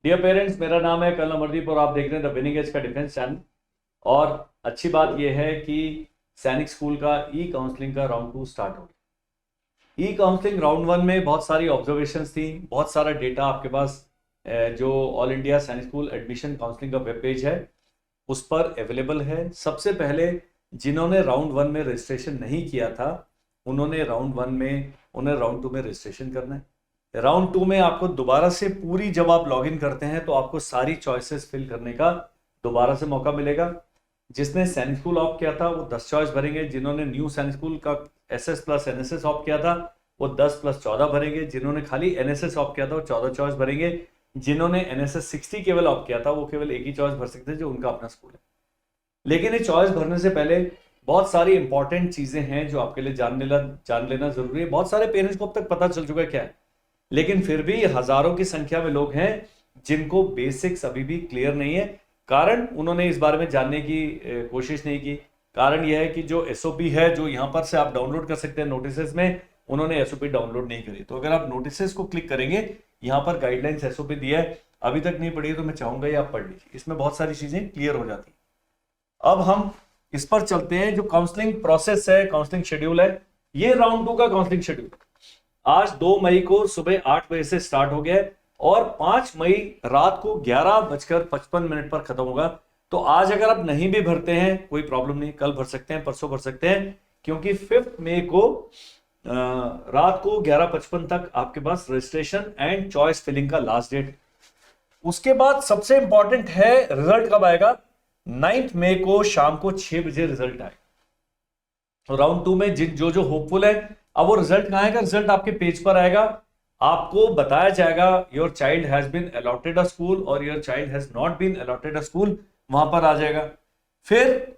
Dear parents, मेरा नाम है कर्नल अमरदीप और आप देख रहे हैं द विनिंग एज का डिफेंस चैनल। और अच्छी बात यह है कि सैनिक स्कूल का ई काउंसलिंग का राउंड 2 स्टार्ट हो गया। ई काउंसलिंग राउंड 1 में बहुत सारी ऑब्जर्वेशंस थी, बहुत सारा डेटा आपके पास जो ऑल इंडिया सैनिक स्कूल एडमिशन काउंसलिंग का वेब पेज है उस पर अवेलेबल है। सबसे पहले जिन्होंने राउंड 1 में रजिस्ट्रेशन नहीं किया था उन्होंने राउंड 1 में उन्हें राउंड 2 में रजिस्ट्रेशन करना है। राउंड 2 में आपको दोबारा से पूरी, जब आप लॉगिन करते हैं तो आपको सारी चॉइसेस फिल करने का दोबारा से मौका मिलेगा। जिसने सैनिक स्कूल ऑप्ट किया था वो 10 चॉइस भरेंगे, जिन्होंने न्यू सैनिक स्कूल का एसएस प्लस एनएसएस ऑप्ट किया था वो 10 प्लस 14 भरेंगे, जिन्होंने खाली एनएसएस ऑप्ट किया था वो 14 चॉइस भरेंगे, जिन्होंने एनएसएस 60 केवल ऑप्ट किया था वो केवल एक ही चॉइस भर सकते हैं जो उनका अपना स्कूल है। लेकिन ये चॉइस भरने से पहले बहुत सारी इंपॉर्टेंट चीजें हैं जो आपके लिए जान लेना जरूरी है। बहुत सारे पेरेंट्स को अब तक पता चल चुका है क्या है, लेकिन फिर भी हजारों की संख्या में लोग हैं जिनको बेसिक्स अभी भी क्लियर नहीं है। कारण उन्होंने इस बारे में जानने की कोशिश नहीं की। कारण यह है कि जो एसओपी है जो यहां पर से आप डाउनलोड कर सकते हैं नोटिसेस में, उन्होंने एसओपी डाउनलोड नहीं करी। तो अगर आप नोटिसेस को क्लिक करेंगे, यहां पर गाइडलाइंस एसओपी दिया है, अभी तक नहीं पढ़ी तो मैं चाहूंगा ये आप पढ़ लीजिए, इसमें बहुत सारी चीजें क्लियर हो जाती हैं। अब हम इस पर चलते हैं। जो काउंसलिंग प्रोसेस है, काउंसलिंग शेड्यूल है, ये राउंड 2 का काउंसलिंग शेड्यूल आज 2 मई को सुबह 8 बजे से स्टार्ट हो गया और 5 मई रात को 11:55 पर खत्म होगा। तो आज अगर आप नहीं भी भरते हैं कोई प्रॉब्लम नहीं, कल भर सकते हैं, परसों भर सकते हैं, क्योंकि 5 मई को रात को 11:55 तक आपके पास रजिस्ट्रेशन एंड चॉइस फिलिंग का लास्ट डेट। उसके बाद सबसे इंपॉर्टेंट है रिजल्ट कब आएगा। 9 मई को शाम को 6 बजे रिजल्ट आएगा। तो राउंड 2 में जो होपफुल है, अब वो रिजल्ट कहां आएगा, रिजल्ट आपके पेज पर आएगा। आपको बताया जाएगा your child has been allotted a school or your child has not been allotted a school, वहां पर आ जाएगा। फिर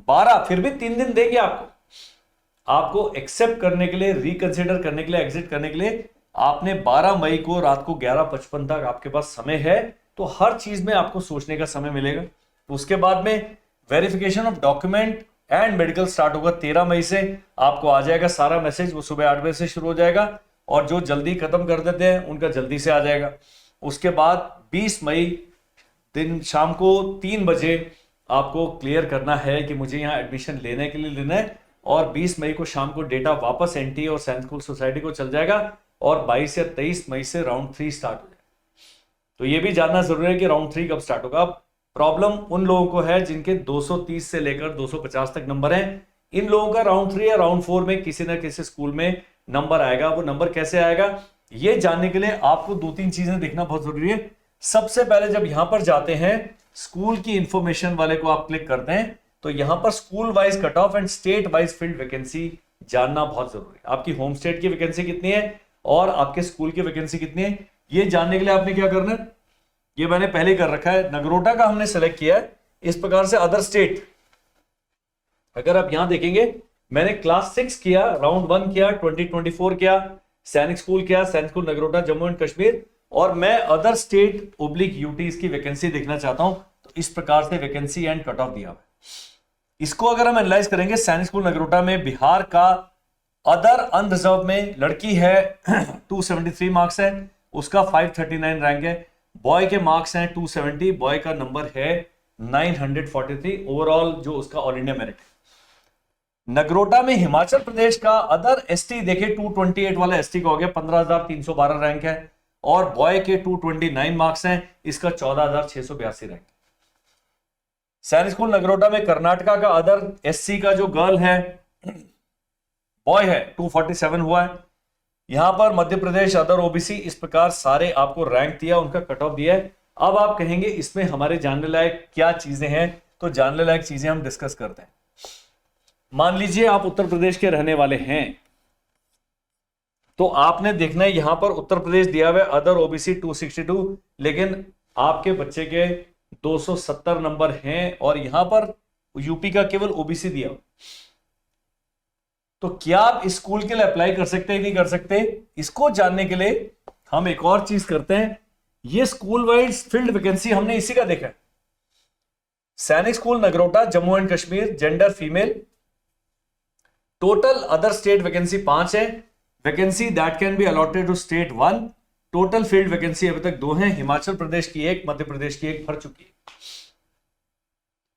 12, फिर भी 3 दिन देंगे आपको एक्सेप्ट करने के लिए, रिकंसिडर करने के लिए, एग्जिट करने के लिए। आपने 12 मई को रात को 11:55 तक आपके पास समय है, तो हर चीज में आपको सोचने का समय मिलेगा। उसके बाद में verification of document and medical start होगा 13 मई से। आपको आ जाएगा सारा मैसेज, वो सुबह 8 बजे से शुरू हो जाएगा और जो जल्दी खत्म कर देते हैं उनका जल्दी से आ जाएगा। उसके बाद 20 मई दिन शाम को 3 बजे आपको क्लियर करना है कि मुझे यहाँ एडमिशन लेने के लिए लेना है, और 20 मई को शाम को डेटा वापस एनटी और सैनिक स्कूल सोसाइटी को चल जाएगा और 22 या 23 मई से राउंड 3 स्टार्ट हो जाएगा। तो ये भी जानना जरूरी है कि राउंड 3 कब स्टार्ट होगा। प्रॉब्लम उन लोगों को है जिनके 230 से लेकर 250 तक नंबर हैं। इन लोगों का राउंड 3 या राउंड 4 में किसी ना किसी स्कूल में नंबर आएगा। वो नंबर कैसे आएगा ये जानने के लिए आपको 2-3 चीजें देखना बहुत जरूरी है। सबसे पहले जब यहां पर जाते हैं, स्कूल की इंफॉर्मेशन वाले को आप क्लिक करते हैं, तो यहां पर school wise cut off and state wise field vacancy जानना बहुत जरूरी है। आपकी होम स्टेट की वैकेंसी कितनी है और आपके स्कूल की वैकेंसी कितनी है, ये जानने के लिए आपने क्या करना है, ये मैंने पहले कर रखा है। नगरोटा का हमने सेलेक्ट किया है। इस प्रकार से अदर स्टेट, अगर आप यहां देखेंगे, मैंने क्लास 6 किया, राउंड 1 किया, 2024 किया, सैनिक स्कूल किया, सैनिक स्कूल नगरोटा जम्मू एंड कश्मीर, और मैं अदर स्टेट ओब्लिक यूटीज की वैकेंसी देखना चाहता हूं। तो इस प्रकार से वैकेंसी एंड कट ऑफ दिया हुआ है। इसको अगर हम एनालाइज करेंगे, सैनिक स्कूल नगरोटा में बिहार का अदर अनरिजर्व में लड़की है 273 मार्क्स है, उसका 539 रैंक है। बॉय के मार्क्स हैं 270, बॉय का नंबर है 943 ओवरऑल जो उसका ऑल इंडिया मेरिट है। नगरोटा में हिमाचल प्रदेश का अदर एसटी देखे 228 वाला एसटी का हो गया 15,312 रैंक है, और बॉय के 229 मार्क्स हैं, इसका 14,682 रैंक। सैनिक स्कूल नगरोटा में कर्नाटका का अदर एससी का जो गर्ल है, बॉय है, 247 हुआ है। यहां पर मध्य प्रदेश अदर ओबीसी, इस प्रकार सारे आपको रैंक दिया, उनका कट ऑफ दिया है। अब आप कहेंगे इसमें हमारे जानने लायक क्या चीजें हैं, तो जानने लायक चीजें हम डिस्कस करते हैं। मान लीजिए आप उत्तर प्रदेश के रहने वाले हैं, तो आपने देखना है यहां पर उत्तर प्रदेश दिया हुआ है अदर ओबीसी 262, लेकिन आपके बच्चे के 270 नंबर हैं और यहां पर यूपी का केवल ओबीसी दिया हुआ। तो क्या आप इस स्कूल के लिए अप्लाई कर सकते हैं नहीं कर सकते, इसको जानने के लिए हम एक और चीज करते हैं। ये स्कूल वाइज फील्ड वैकेंसी हमने इसी का देखा है। Sainik school Nagrota Jammu and Kashmir, gender female, total other state vacancy 5 है। Vacancy that can be allotted to state 1, total field vacancy अभी तक 2 हैं, हिमाचल प्रदेश की 1, मध्य प्रदेश की 1 भर चुकी है।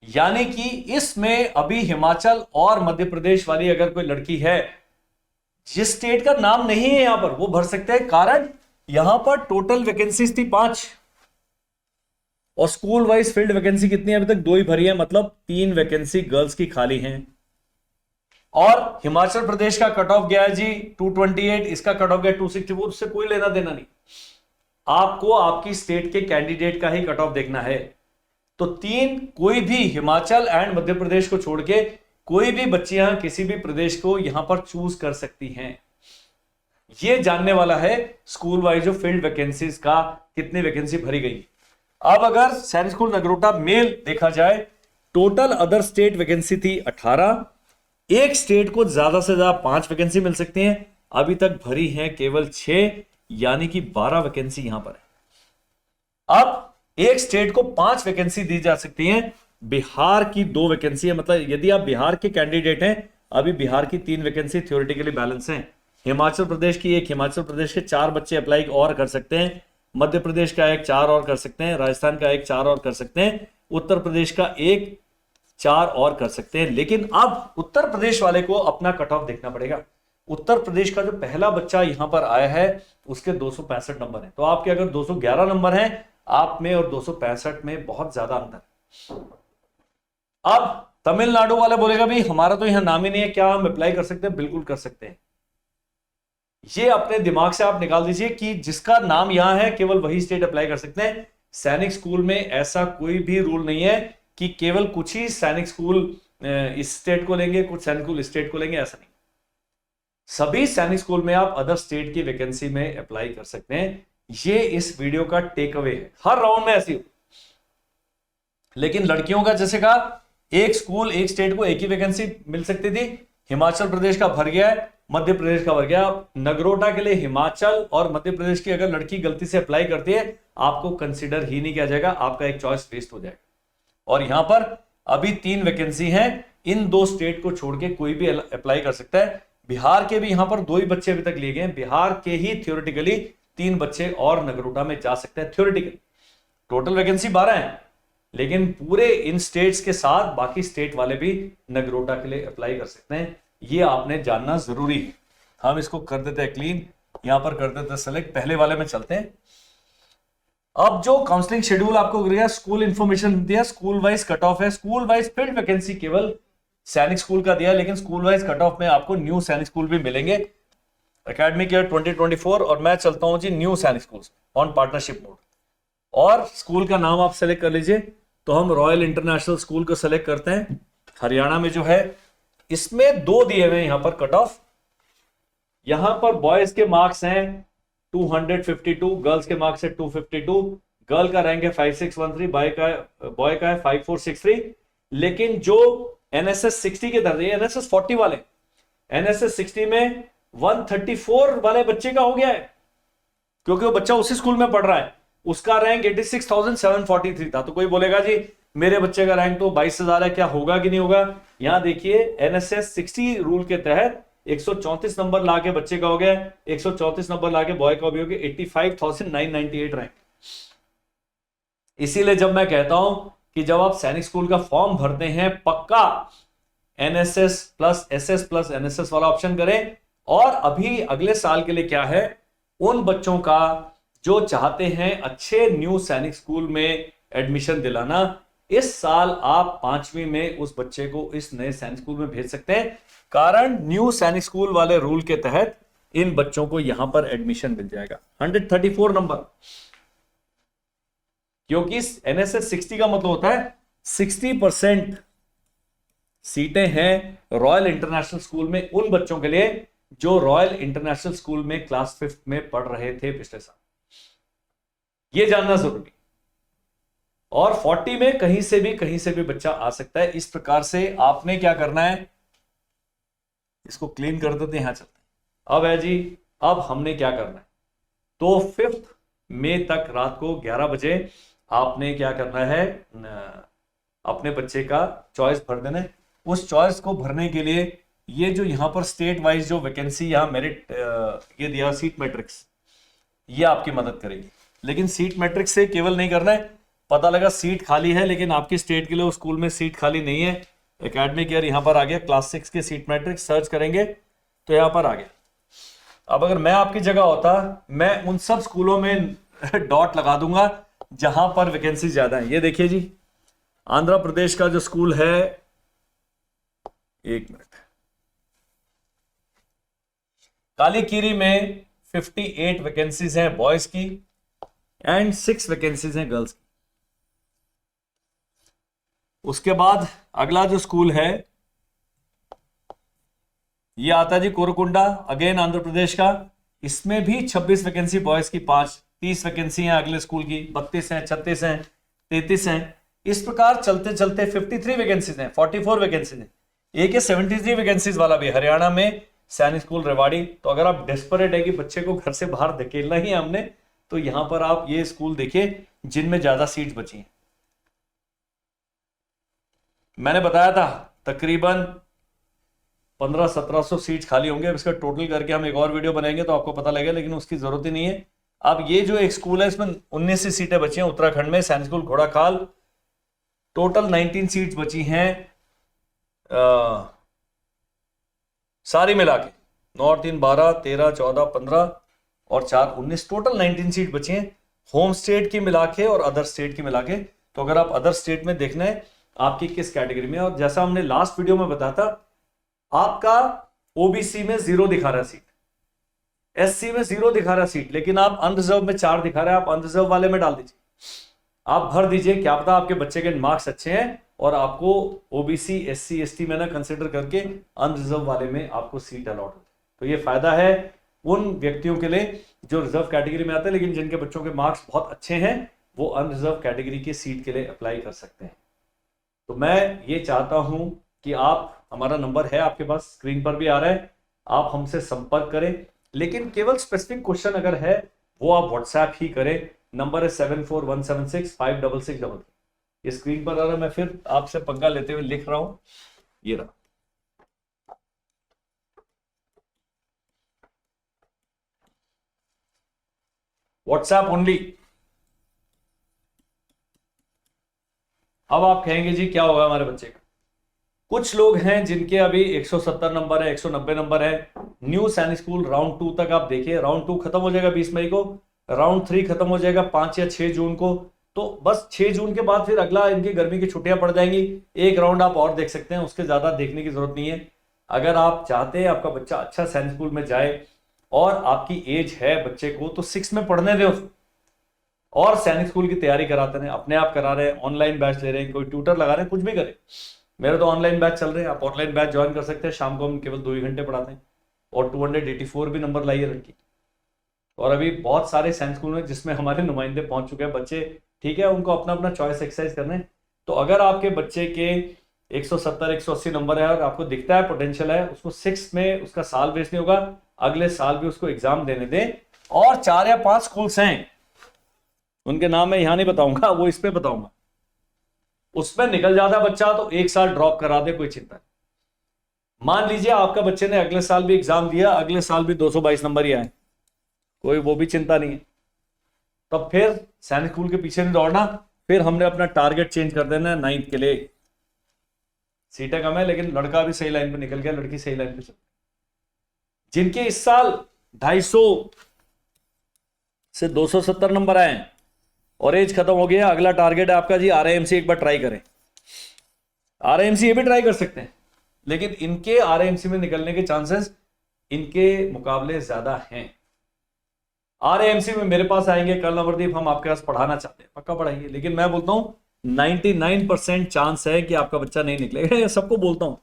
यानी कि इसमें अभी हिमाचल और मध्य प्रदेश वाली अगर कोई लड़की है जिस स्टेट का नाम नहीं है यहां पर, वो भर सकते हैं। कारण यहां पर टोटल वैकेंसीज थी 5 और स्कूल वाइज फील्ड वैकेंसी कितनी है, अभी तक 2 ही भरी है, मतलब 3 वैकेंसी गर्ल्स की खाली हैं। और हिमाचल प्रदेश का कट ऑफ गया है जी 228, इसका कट ऑफ गया 264, उससे कोई लेना देना नहीं। आपको आपकी स्टेट के कैंडिडेट का ही कट ऑफ देखना है। तो 3, कोई भी हिमाचल एंड मध्य प्रदेश को छोड़ के कोई भी बच्चियां किसी भी प्रदेश को यहां पर चूज कर सकती हैं। ये जानने वाला है स्कूल वाइज जो फील्ड वैकेंसीज का कितनी वैकेंसी भरी गई। अब अगर सैनिक स्कूल नगरोटा मेल देखा जाए, टोटल अदर स्टेट वैकेंसी थी 18, एक स्टेट को ज्यादा से ज्यादा 5 वैकेंसी मिल सकती हैं, अभी तक भरी हैं केवल 6, यानी कि 12 वैकेंसी यहां पर है। अब एक स्टेट को 5 वैकेंसी दी जा सकती हैं, बिहार की 2 वैकेंसी है, मतलब यदि आप बिहार के कैंडिडेट हैं, अभी बिहार की 3 वैकेंसी थ्योरेटिकली बैलेंस हैं, हिमाचल प्रदेश की 1, हिमाचल प्रदेश के 4 बच्चे अप्लाई और कर सकते हैं, मध्य प्रदेश का 1 4 और कर सकते हैं, राजस्थान का 1 4 और कर सकते हैं, उत्तर प्रदेश का 1 4 और कर सकते हैं। लेकिन अब उत्तर प्रदेश वाले को अपना कट ऑफ देखना पड़ेगा। उत्तर प्रदेश का जो पहला बच्चा यहां पर आया है उसके 265 नंबर है, तो आपके अगर 211 नंबर हैं आप में और 265 में बहुत ज्यादा अंतर। अब तमिलनाडु वाला बोलेगा भाई हमारा तो यहां नाम ही नहीं है, क्या हम अप्लाई कर सकते हैं? बिल्कुल कर सकते हैं। ये अपने दिमाग से आप निकाल दीजिए कि जिसका नाम यहां है केवल वही स्टेट अप्लाई कर सकते हैं। सैनिक स्कूल में ऐसा कोई भी रूल नहीं है कि केवल कुछ ही सैनिक स्कूल इस स्टेट को लेंगे, कुछ सैनिक स्कूल इस स्टेट को लेंगे, ऐसा नहीं। सभी सैनिक स्कूल में आप अदर स्टेट की वैकेंसी में अप्लाई कर सकते हैं। ये इस वीडियो का टेक अवे है, हर राउंड में ऐसी हो। लेकिन लड़कियों का जैसे कहा, एक स्कूल एक स्टेट को एक ही वैकेंसी मिल सकती थी, हिमाचल प्रदेश का भर गया है, मध्य प्रदेश का भर गया। नगरोटा के लिए हिमाचल और मध्य प्रदेश की अगर लड़की गलती से अप्लाई करती है, आपको कंसिडर ही नहीं किया जाएगा, आपका एक चॉइस वेस्ट हो जाएगा। और यहां पर अभी 3 वैकेंसी हैं, इन 2 स्टेट को छोड़ के कोई भी अप्लाई कर सकता है। बिहार के भी यहां पर 2 ही बच्चे अभी तक लिए गए हैं, बिहार के ही थ्योरेटिकली 3 बच्चे और नगरोटा में जा सकते हैं थ्योरेटिकली। टोटल वैकेंसी 12 है, लेकिन पूरे इन स्टेट्स के साथ बाकी स्टेट वाले भी नगरोटा के लिए अप्लाई कर सकते हैं। ये आपने जानना जरूरी है। हम इसको कर देते हैं क्लीन, यहां पर कर देते हैं सेलेक्ट, पहले वाले में चलते हैं। अब जो काउंसलिंग शेड्यूल आपको गया, स्कूल इंफॉर्मेशन दिया, स्कूल वाइज कट ऑफ है, स्कूल वाइज फील्ड वैकेंसी केवल सैनिक स्कूल का दिया, लेकिन स्कूल वाइज कट ऑफ में आपको न्यू सैनिक स्कूल भी मिलेंगे एकेडमिक ईयर 2024। और मैं चलता हूं जी न्यू सैनिक स्कूल ऑन पार्टनरशिप मोड, और स्कूल का नाम आप सेलेक्ट कर लीजिए। तो हम रॉयल इंटरनेशनल स्कूल को सेलेक्ट करते हैं, हरियाणा में जो है। इसमें 2 दिए हुए यहां पर कट ऑफ। यहां पर बॉयज के मार्क्स हैं 252, गर्ल्स के मार्क्स है 252। गर्ल का रैंक है 5613, बॉय का है 5463। लेकिन जो एनएसएस 60 के दर्जे, एनएसएस 40 वाले, एनएसएस 60 में 134 वाले बच्चे का हो गया है, क्योंकि वो बच्चा उसी स्कूल में पढ़ रहा है। उसका रैंक 86,743 था। तो कोई बोलेगा जी मेरे बच्चे का रैंक तो 22,000 है, क्या होगा कि नहीं होगा? यहां देखिए एनएसएस 60 रूल के तहत 134 नंबर लाके बच्चे का हो गया, 134 नंबर लाके बॉय का भी हो गया, 85,998 रैंक। इसीलिए जब मैं कहता हूं कि जब आप सैनिक स्कूल का फॉर्म भरते हैं, पक्का NSS plus SS plus NSS वाला ऑप्शन करें। और अभी अगले साल के लिए क्या है, उन बच्चों का जो चाहते हैं अच्छे न्यू सैनिक स्कूल में एडमिशन दिलाना, इस साल आप 5वीं में उस बच्चे को इस नए सैनिक स्कूल में भेज सकते हैं। कारण न्यू सैनिक स्कूल वाले रूल के तहत इन बच्चों को यहां पर एडमिशन मिल जाएगा 134 नंबर, क्योंकि एनएसएस 60 का मतलब होता है 60% सीटें हैं रॉयल इंटरनेशनल स्कूल में उन बच्चों के लिए जो रॉयल इंटरनेशनल स्कूल में क्लास 5 में पढ़ रहे थे पिछले साल। यह जानना जरूरी। और 40 में कहीं से भी बच्चा आ सकता है। इस प्रकार से आपने क्या करना है, इसको क्लीन कर देते हैं, यहां चलते हैं। अब है जी, अब हमने क्या करना है, तो 5 मई तक रात को 11 बजे आपने क्या करना है, अपने बच्चे का चॉइस भर देना है। उस चॉइस को भरने के लिए ये जो यहां पर स्टेट वाइज जो वैकेंसी, यहां मेरिट ये दिया सीट मैट्रिक्स, ये आपकी मदद करेगी। लेकिन सीट मैट्रिक्स से केवल नहीं करना है, पता लगा सीट खाली है लेकिन आपकी स्टेट के लिए उस स्कूल में सीट खाली नहीं है, एकेडमिक ईयर यहाँ पर आ गया, क्लास 6 के सीट मैट्रिक्स सर्च करेंगे तो यहाँ पर आ गया। अब अगर मैं आपकी जगह होता, मैं उन सब स्कूलों में डॉट लगा दूंगा जहां पर वैकेंसी ज्यादा है। ये देखिए जी, आंध्र प्रदेश का जो स्कूल है, एक मिनट, कालीकीरी में 58 वैकेंसीज हैं बॉयज की एंड 6 वैकेंसीज हैं गर्ल्स की। उसके बाद अगला जो स्कूल है ये आता है जी कोरकुंडा, अगेन आंध्र प्रदेश का। इसमें भी 26 वैकेंसी बॉयज की, 30 वैकेंसी हैं अगले स्कूल की, 32 हैं, 36 हैं, 33 हैं। इस प्रकार चलते चलते 53 वैकेंसीज हैं, 44 वैकेंसीज हैं। एक है 73 वैकेंसीज वाला भी हरियाणा में, सैनिक स्कूल रेवाड़ी। तो अगर आप डेस्परेट है कि बच्चे को घर से बाहर धकेलना ही है हमने, तो यहां पर आप ये स्कूल देखिए जिनमें ज्यादा सीट बची हैं। मैंने बताया था तकरीबन 1500-1700 सीट खाली होंगे। अब इसका टोटल करके हम एक और वीडियो बनाएंगे तो आपको पता लगेगा, लेकिन उसकी जरूरत ही नहीं है। अब ये जो एक स्कूल है इसमें 19 सी सीटें बची हैं उत्तराखंड में, सैनिक स्कूल घोड़ाखाल। टोटल 19 सीट्स बची हैं सारी मिला के, 9 और 3 12, 13, 14, 15 और 4 19, टोटल 19 सीट बची हैं होम स्टेट की मिला के और अदर स्टेट की मिला के। तो अगर आप अदर स्टेट में देखना है आपकी किस कैटेगरी में, और जैसा हमने लास्ट वीडियो में बताया था, आपका ओबीसी में 0 दिखा रहा है सीट, एससी में 0 दिखा रहा है सीट, लेकिन आप अनरिजर्व में 4 दिखा रहे हैं। आप अनरिजर्व वाले में डाल दीजिए, आप भर दीजिए, क्या पता आपके बच्चे के मार्क्स अच्छे हैं और आपको ओबीसी एससी एसटी में ना कंसिडर करके अनरिजर्व वाले में आपको सीट अलॉट हो। तो ये फायदा है उन व्यक्तियों के लिए जो रिजर्व कैटेगरी में आते हैं, लेकिन जिनके बच्चों के मार्क्स बहुत अच्छे हैं, वो अनरिजर्व कैटेगरी की सीट के लिए अप्लाई कर सकते हैं। तो मैं ये चाहता हूं कि आप, हमारा नंबर है आपके पास, स्क्रीन पर भी आ रहा है, आप हमसे संपर्क करें। लेकिन केवल स्पेसिफिक क्वेश्चन अगर है वो आप व्हाट्सएप ही करें। नंबर है 7417656633। ये स्क्रीन पर आ रहा है, मैं फिर आपसे पंगा लेते हुए लिख रहा हूं, ये रहा। WhatsApp only. अब आप कहेंगे जी क्या होगा हमारे बच्चे का। कुछ लोग हैं जिनके अभी 170 नंबर है, 190 नंबर है। न्यू सैनिक स्कूल राउंड 2 तक आप देखिए, राउंड 2 खत्म हो जाएगा 20 मई को, राउंड 3 खत्म हो जाएगा 5 या 6 जून को। तो बस 6 जून के बाद फिर अगला इनकी गर्मी की छुट्टियां पड़ जाएंगी। एक राउंड आप और देख सकते हैं, उसके ज्यादा देखने की जरूरत नहीं है। अगर आप चाहते हैं आपका बच्चा अच्छा सैनिक स्कूल में जाए और आपकी एज है बच्चे को, तो 6 में पढ़ने दें उसको, और सैनिक स्कूल की तैयारी कराते हैं, अपने आप करा रहे हैं, ऑनलाइन बैच ले रहे हैं, कोई ट्यूटर लगा रहे हैं, कुछ भी करें। मेरे तो ऑनलाइन बैच चल रहे हैं, आप ऑनलाइन बैच ज्वाइन कर सकते हैं। शाम को हम केवल 2 ही घंटे पढ़ाते हैं और 284 भी नंबर लाइए लड़की। और अभी बहुत सारे साइंस स्कूल में जिसमें हमारे नुमाइंदे पहुंच चुके हैं बच्चे, ठीक है, उनको अपना अपना चॉइस एक्सरसाइज करना है। तो अगर आपके बच्चे के 170 180 नंबर है और आपको दिखता है पोटेंशियल है, उसको 6 में उसका साल वेस्ट नहीं होगा, अगले साल भी उसको एग्जाम देने दें। और 4 या 5 स्कूल्स हैं, उनके नाम मैं यहां नहीं बताऊंगा, वो इस पे बताऊंगा। उसमें निकल जाता बच्चा तो 1 साल ड्रॉप करा दे, कोई चिंता नहीं। मान लीजिए आपका बच्चे ने अगले साल भी एग्जाम दिया, अगले साल भी 222 नंबर ही आए, कोई वो भी चिंता नहीं है। तब फिर सैनिक स्कूल के पीछे नहीं दौड़ना, फिर हमने अपना टारगेट चेंज कर देना है 9th के लिए। सीटें कम है लेकिन लड़का भी सही लाइन पे निकल गया, लड़की सही लाइन पे चल। जिनके इस साल 250 से 270 नंबर आए और एज खत्म हो गया, अगला टारगेट है आपका जी आरआईएमसी, एक बार ट्राई करें। आरआईएमसी ये भी ट्राई कर सकते हैं, लेकिन इनके आरआईएमसी में निकलने के चांसेस इनके मुकाबले ज्यादा हैं। आरआईएमसी में मेरे पास आएंगे कल नवरदीप, हम आपके पास पढ़ाना चाहते हैं, पक्का पढ़ाइए, लेकिन मैं बोलता हूं 99% चांस है कि आपका बच्चा नहीं निकलेगा। ये सबको बोलता हूं।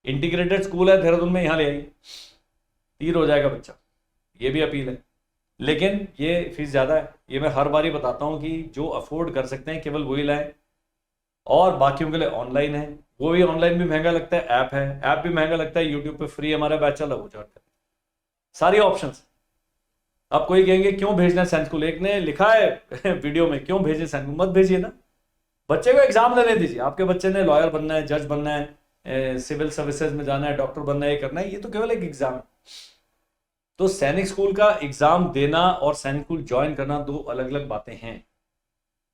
इंटीग्रेटेड स्कूल है देहरादून में, यहां ले आइए, तीर हो जाएगा बच्चा, ये भी अपील है। लेकिन ये फीस ज्यादा है, ये मैं हर बार ही बताता हूं कि जो अफोर्ड कर सकते हैं केवल वही लाएं, और बाकियों के लिए ऑनलाइन है, वो भी ऑनलाइन भी महंगा लगता है, ऐप है, ऐप भी महंगा लगता है, यूट्यूब पे फ्री हमारा बैच चला हो जाता है, सारी ऑप्शंस। आप कोई कहेंगे क्यों भेजना है साइंस स्कूल, एक ने लिखा है वीडियो में क्यों भेजे साइंस स्कूल, मत भेजिए ना, बच्चे को एग्जाम देने दीजिए। आपके बच्चे ने लॉयर बनना है, जज बनना है, सिविल सर्विसेज में जाना है, डॉक्टर बनना है, ये करना है, ये तो केवल एक एग्जाम है। तो सैनिक स्कूल का एग्जाम देना और सैनिक स्कूल ज्वाइन करना दो अलग अलग बातें हैं।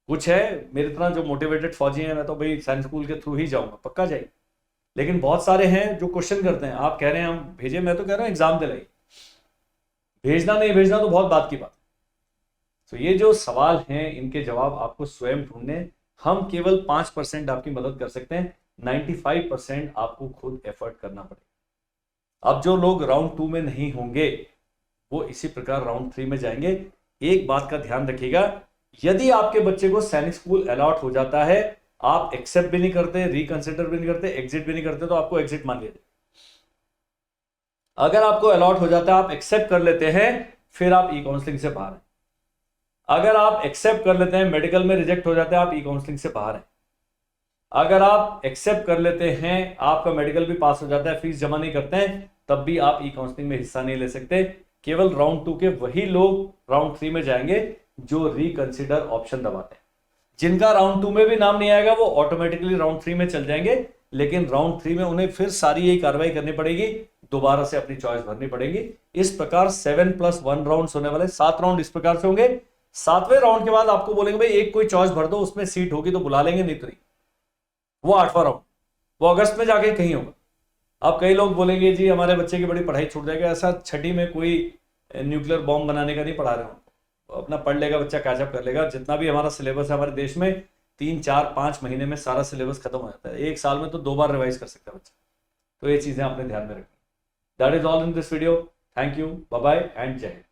कुछ है मेरी तरह जो मोटिवेटेड फौजी हैं, मैं तो भाई सैनिक स्कूल के थ्रू ही जाऊंगा, पक्का जाइए। लेकिन बहुत सारे हैं जो क्वेश्चन करते हैं, आप कह रहे हैं हम भेजे, मैं तो कह रहा हूं एग्जाम दिलाइए। भेजना नहीं भेजना तो बहुत बात की बात। तो ये जो सवाल हैं इनके जवाब आपको स्वयं ढूंढने, हम केवल 5% आपकी मदद कर सकते हैं, 95% आपको खुद एफर्ट करना पड़ेगा। अब जो लोग राउंड 2 में नहीं होंगे वो इसी प्रकार राउंड 3 में जाएंगे। एक बात का ध्यान रखिएगा, यदि आपके बच्चे को सैनिक स्कूल अलॉट हो जाता है, आप एक्सेप्ट भी नहीं करते, रिकंसिडर भी नहीं करते, एग्जिट भी नहीं करते, तो आपको एग्जिट मान लीजिए। अगर आपको अलॉट हो जाता है, आप एक्सेप्ट कर लेते हैं, फिर आप ई काउंसलिंग से बाहर हैं। अगर आप एक्सेप्ट कर लेते हैं, मेडिकल में रिजेक्ट हो जाता है, आप ई काउंसलिंग से बाहर हैं। अगर आप एक्सेप्ट कर लेते हैं, आपका मेडिकल भी पास हो जाता है, फीस जमा नहीं करते हैं, तब भी आप ई काउंसलिंग में हिस्सा नहीं ले सकते। केवल राउंड 2 के वही लोग राउंड 3 में जाएंगे जो रिकंसिडर ऑप्शन दबाते हैं। जिनका राउंड 2 में भी नाम नहीं आएगा वो ऑटोमेटिकली राउंड 3 में चल जाएंगे, लेकिन राउंड 3 में उन्हें फिर सारी यही कार्रवाई करनी पड़ेगी, दोबारा से अपनी चॉइस भरनी पड़ेगी। इस प्रकार 7+1 राउंड होने वाले, 7 राउंड इस प्रकार से होंगे। 7वें राउंड के बाद आपको बोलेंगे भाई एक कोई चॉइस भर दो, उसमें सीट होगी तो बुला लेंगे, नहीं तो नहीं। वो 8वां राउंड, वो अगस्त में जाके कहीं होगा। अब कई लोग बोलेंगे जी हमारे बच्चे की बड़ी पढ़ाई छूट जाएगी, ऐसा छठी में कोई न्यूक्लियर बॉम्ब बनाने का नहीं पढ़ा रहे हो, अपना पढ़ लेगा बच्चा, कैचअप कर लेगा। जितना भी हमारा सिलेबस है हमारे देश में, 3, 4, 5 महीने में सारा सिलेबस खत्म हो जाता है। एक साल में तो 2 बार रिवाइज कर सकता है बच्चा। तो ये चीजें आपने ध्यान में रखनी। That is all in this video. Thank you, bye bye and Jai Hind.